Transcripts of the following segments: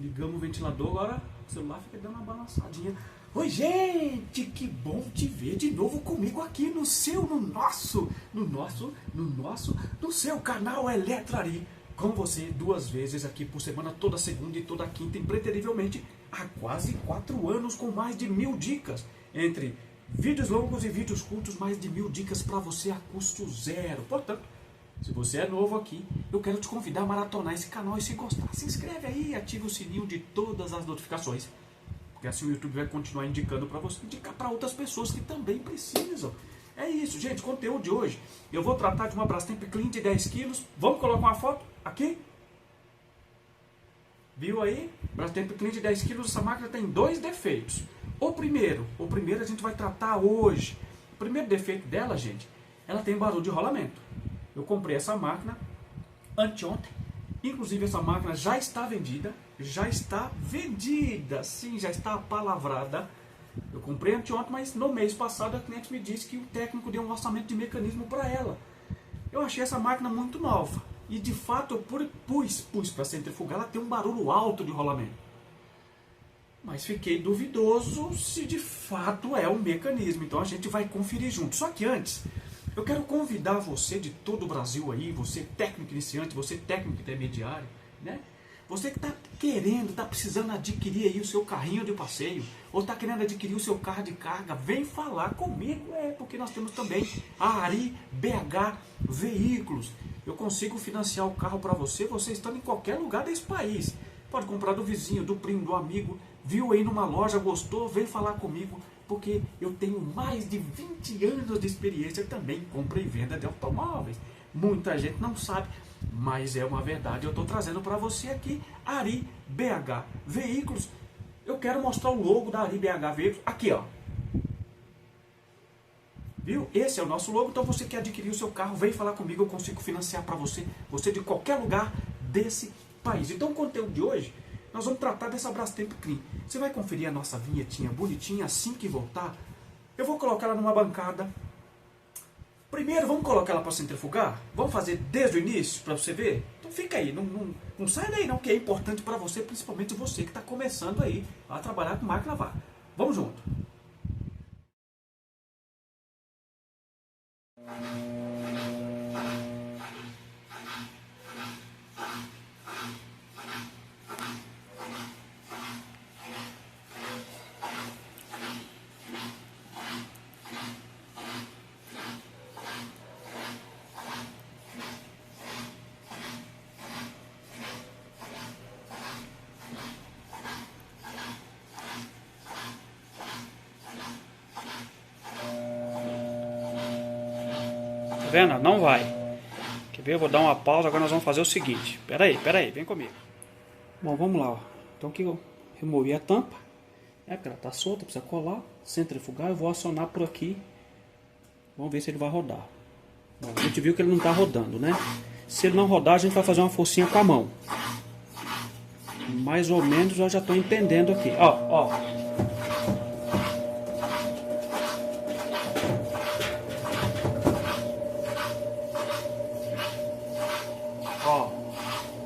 Ligamos o ventilador, agora o celular fica dando uma balançadinha. Oi, gente, que bom te ver de novo comigo aqui no seu canal Eletrari. Com você 2 vezes aqui por semana, toda segunda e toda quinta, impreterivelmente, há quase 4 anos, com mais de 1000 dicas. Entre vídeos longos e vídeos curtos, mais de 1000 dicas para você a custo zero. Portanto, se você é novo aqui, eu quero te convidar a maratonar esse canal e se gostar, se inscreve aí e ativa o sininho de todas as notificações. Porque assim o YouTube vai continuar indicando para você, indicar para outras pessoas que também precisam. É isso, gente, o conteúdo de hoje, eu vou tratar de uma Brastemp Clean de 10 quilos. Vamos colocar uma foto aqui? Viu aí? Brastemp Clean de 10 quilos, essa máquina tem 2 defeitos. O primeiro a gente vai tratar hoje. O primeiro defeito dela, gente, ela tem barulho de rolamento. Eu comprei essa máquina anteontem. Inclusive essa máquina já está vendida. Sim, já está apalavrada. Eu comprei anteontem, mas no mês passado a cliente me disse que o técnico deu um orçamento de mecanismo para ela. Eu achei essa máquina muito nova. E de fato eu pus para centrifugar, ela tem um barulho alto de rolamento. Mas fiquei duvidoso se de fato é um mecanismo. Então a gente vai conferir junto. Só que antes, eu quero convidar você de todo o Brasil aí, você técnico iniciante, você técnico intermediário, né? Você que está querendo, está precisando adquirir aí o seu carrinho de passeio, ou está querendo adquirir o seu carro de carga, vem falar comigo, porque nós temos também a Ari BH Veículos. Eu consigo financiar o carro para você, você estando em qualquer lugar desse país. Pode comprar do vizinho, do primo, do amigo, viu aí numa loja, gostou, vem falar comigo, porque eu tenho mais de 20 anos de experiência também em compra e venda de automóveis. Muita gente não sabe, mas é uma verdade. Eu estou trazendo para você aqui Ari BH Veículos. Eu quero mostrar o logo da Ari BH Veículos. Aqui, ó. Viu? Esse é o nosso logo. Então você quer adquirir o seu carro, vem falar comigo. Eu consigo financiar para você. Você de qualquer lugar desse país. Então o conteúdo de hoje, nós vamos tratar dessa Brastemp Clean. Você vai conferir a nossa vinhetinha bonitinha assim que voltar. Eu vou colocar ela numa bancada. Primeiro, vamos colocar ela para centrifugar? Vamos fazer desde o início, para você ver? Então fica aí, não sai daí não, que é importante para você, principalmente você que está começando aí a trabalhar com máquina a vapor. Vamos junto! Tá vendo? Não vai. Quer ver? Eu vou dar uma pausa. Agora nós vamos fazer o seguinte. Pera aí, vem comigo. Bom, vamos lá. Ó. Então aqui eu removi a tampa. Porque ela tá solta, precisa colar. Centrifugar, eu vou acionar por aqui. Vamos ver se ele vai rodar. Bom, a gente viu que ele não tá rodando, né? Se ele não rodar, a gente vai fazer uma forcinha com a mão. Mais ou menos eu já estou entendendo aqui. Ó.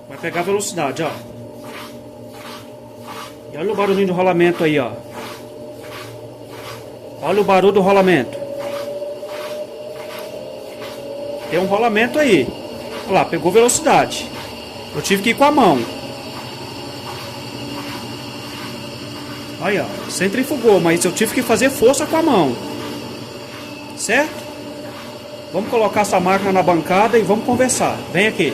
Vai pegar velocidade, ó. E olha o barulhinho do rolamento aí, ó. Olha o barulho do rolamento. Tem um rolamento aí. Olha lá, pegou velocidade. Eu tive que ir com a mão. Aí, ó. Centrifugou, mas eu tive que fazer força com a mão. Certo? Vamos colocar essa máquina na bancada e vamos conversar. Vem aqui.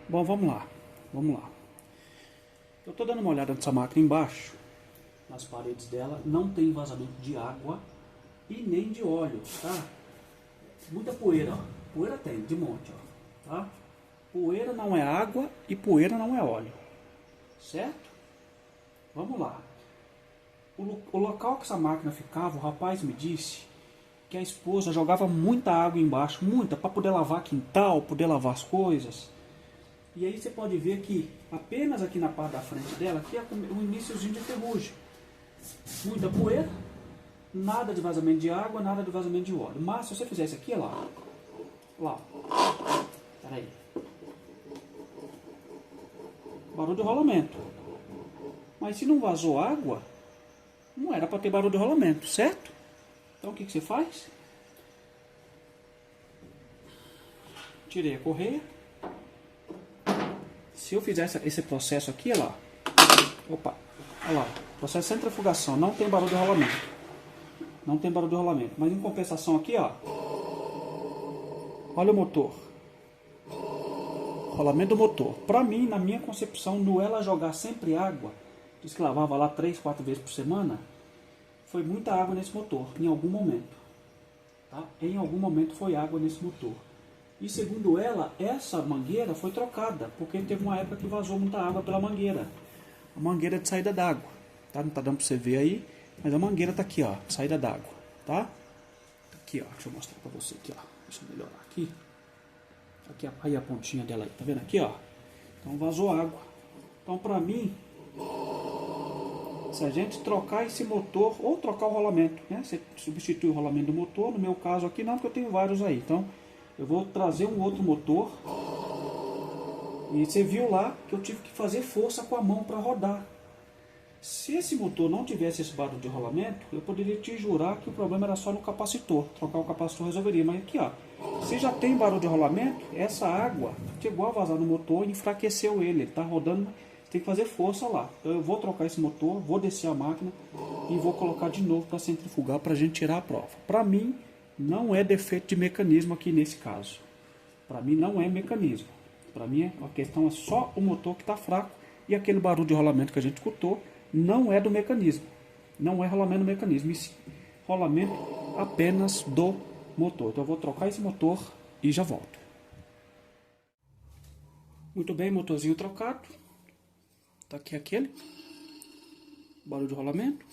Bom, vamos lá. Eu estou dando uma olhada nessa máquina embaixo. Nas paredes dela não tem vazamento de água e nem de óleo, tá? Muita poeira, ó. Poeira tem, de monte, ó. Tá? Poeira não é água e poeira não é óleo. Certo? Vamos lá. O local que essa máquina ficava, o rapaz me disse que a esposa jogava muita água embaixo, muita, para poder lavar quintal, poder lavar as coisas. E aí você pode ver que apenas aqui na parte da frente dela, aqui é o iniciozinho de ferrugem. Muita poeira, nada de vazamento de água, nada de vazamento de óleo. Mas se você fizer isso aqui, ó lá, tá Peraí. Barulho de rolamento. Mas se não vazou água, não era para ter barulho de rolamento, certo? Então o que você faz? Tirei a correia. Se eu fizer esse processo aqui, olha lá. Opa, olha lá. Processo de centrifugação, não tem barulho de rolamento. Não tem barulho de rolamento. Mas em compensação aqui, ó. Olha o motor. Rolamento do motor. Para mim, na minha concepção, no ela jogar sempre água, diz que lavava lá 3, 4 vezes por semana, foi muita água nesse motor, em algum momento. Tá? Em algum momento foi água nesse motor. E segundo ela, essa mangueira foi trocada, porque teve uma época que vazou muita água pela mangueira. A mangueira de saída d'água. Tá? Não tá dando para você ver aí, mas a mangueira tá aqui, ó, saída d'água. Tá? Aqui, ó, deixa eu mostrar para você aqui, ó. Deixa eu melhorar aqui. Aqui, aí a pontinha dela aí, tá vendo aqui, ó? Então vazou água. Então para mim, se a gente trocar esse motor, ou trocar o rolamento, né? Você substitui o rolamento do motor, no meu caso aqui não, porque eu tenho vários aí. Então eu vou trazer um outro motor. E você viu lá que eu tive que fazer força com a mão para rodar. Se esse motor não tivesse esse barulho de rolamento, eu poderia te jurar que o problema era só no capacitor. Trocar o capacitor resolveria. Mas aqui, ó, se já tem barulho de rolamento, essa água chegou a vazar no motor e enfraqueceu ele. Ele está rodando, tem que fazer força lá. Então eu vou trocar esse motor, vou descer a máquina e vou colocar de novo para centrifugar para a gente tirar a prova. Para mim, não é defeito de mecanismo aqui nesse caso. Para mim não é mecanismo. Para mim a questão é só o motor que está fraco e aquele barulho de rolamento que a gente escutou não é do mecanismo. Não é rolamento do mecanismo, e sim rolamento apenas do motor. Então eu vou trocar esse motor e já volto. Muito bem, motorzinho trocado. Tá aqui aquele barulho de rolamento.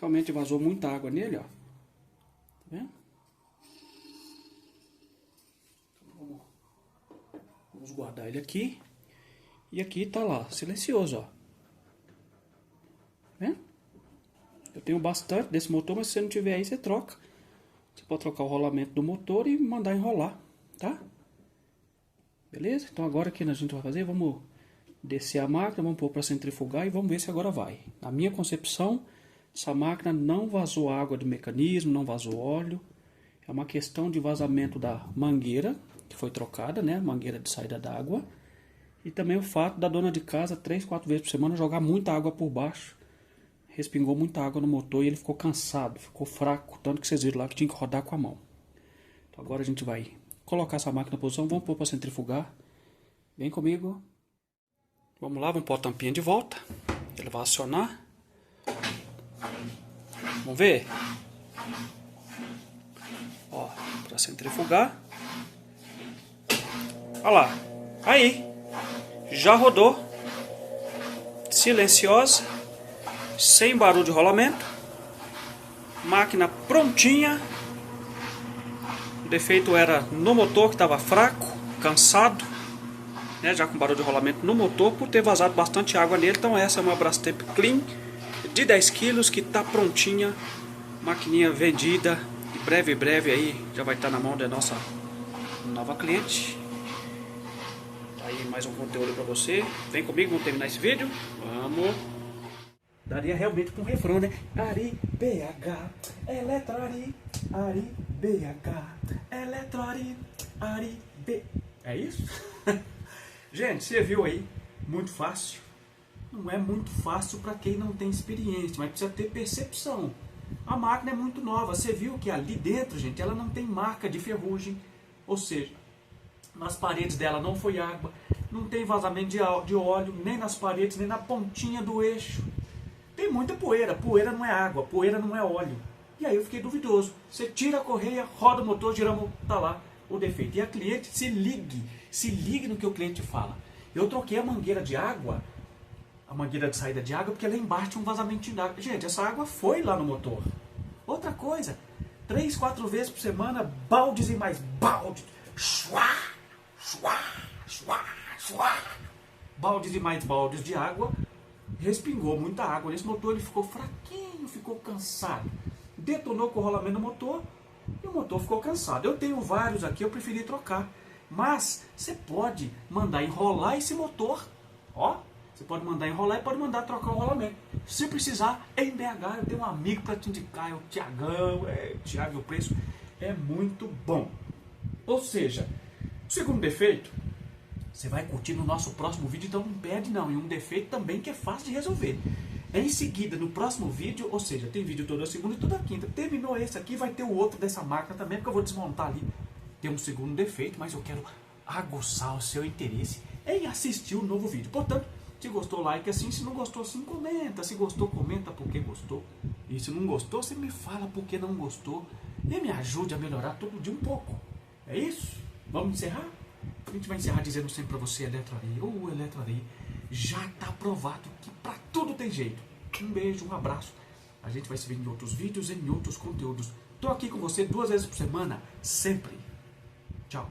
Realmente vazou muita água nele, ó. Tá vendo? Vamos guardar ele aqui. E aqui tá lá, silencioso, ó. Né? Eu tenho bastante desse motor, mas se você não tiver aí, você troca. Você pode trocar o rolamento do motor e mandar enrolar, tá? Beleza? Então agora o que a gente vai fazer? Vamos descer a máquina, vamos pôr para centrifugar e vamos ver se agora vai. Na minha concepção, essa máquina não vazou água do mecanismo, não vazou óleo. É uma questão de vazamento da mangueira, que foi trocada, né? Mangueira de saída d'água. E também o fato da dona de casa, 3, 4 vezes por semana, jogar muita água por baixo. Respingou muita água no motor e ele ficou cansado, ficou fraco. Tanto que vocês viram lá que tinha que rodar com a mão. Então agora a gente vai colocar essa máquina na posição, vamos pôr para centrifugar. Vem comigo. Vamos lá, vamos pôr a tampinha de volta. Ele vai acionar. Vamos ver? Ó, para centrifugar. Olha lá. Aí. Já rodou. Silenciosa. Sem barulho de rolamento. Máquina prontinha. O defeito era no motor, que estava fraco, cansado, né, já com barulho de rolamento no motor, por ter vazado bastante água nele. Então essa é uma Brastemp Clean de 10 kg que está prontinha. Maquininha vendida. E breve aí já vai estar na mão da nossa nova cliente. Aí mais um conteúdo para você. Vem comigo, vamos terminar esse vídeo. Vamos. Daria realmente com um refrão, né? Ari, BH, Eletroari, Ari, BH, Eletroari, Ari, B... É isso? Gente, você viu aí? Muito fácil. Não é muito fácil para quem não tem experiência, mas precisa ter percepção. A máquina é muito nova. Você viu que ali dentro, gente, ela não tem marca de ferrugem. Ou seja, nas paredes dela não foi água, não tem vazamento de óleo, nem nas paredes, nem na pontinha do eixo. Tem muita poeira. Poeira não é água, poeira não é óleo. E aí eu fiquei duvidoso. Você tira a correia, roda o motor, giramos, tá lá o defeito. E a cliente se ligue no que o cliente fala. Eu troquei a mangueira de água, a mangueira de saída de água, porque lá embaixo tinha um vazamento de água. Gente, essa água foi lá no motor. Outra coisa, 3, 4 vezes por semana, baldes e mais baldes. Chuá, chuá, chuá, chuá. Baldes e mais baldes de água. Respingou muita água nesse motor, ele ficou fraquinho, ficou cansado. Detonou com o rolamento do motor e o motor ficou cansado. Eu tenho vários aqui, eu preferi trocar. Mas você pode mandar enrolar esse motor, ó, você pode mandar enrolar e pode mandar trocar o rolamento. Se precisar, em BH eu tenho um amigo para te indicar, é o Tiagão, Tiago, o preço é muito bom. Ou seja, o segundo defeito, você vai curtir no nosso próximo vídeo, então não perde não. E um defeito também que é fácil de resolver. Em seguida, no próximo vídeo, ou seja, tem vídeo toda segunda e toda quinta. Terminou esse aqui, vai ter o outro dessa máquina também, porque eu vou desmontar ali. Tem um segundo defeito, mas eu quero aguçar o seu interesse em assistir o novo vídeo. Portanto, se gostou, like assim. Se não gostou, assim, comenta. Se gostou, comenta porque gostou. E se não gostou, você me fala porque não gostou. E me ajude a melhorar todo dia um pouco. É isso? Vamos encerrar? A gente vai encerrar dizendo sempre para você, Eletroari, ou Eletroari, já está provado que para tudo tem jeito. Um beijo, um abraço. A gente vai se ver em outros vídeos, em outros conteúdos. Estou aqui com você 2 vezes por semana, sempre. Tchau.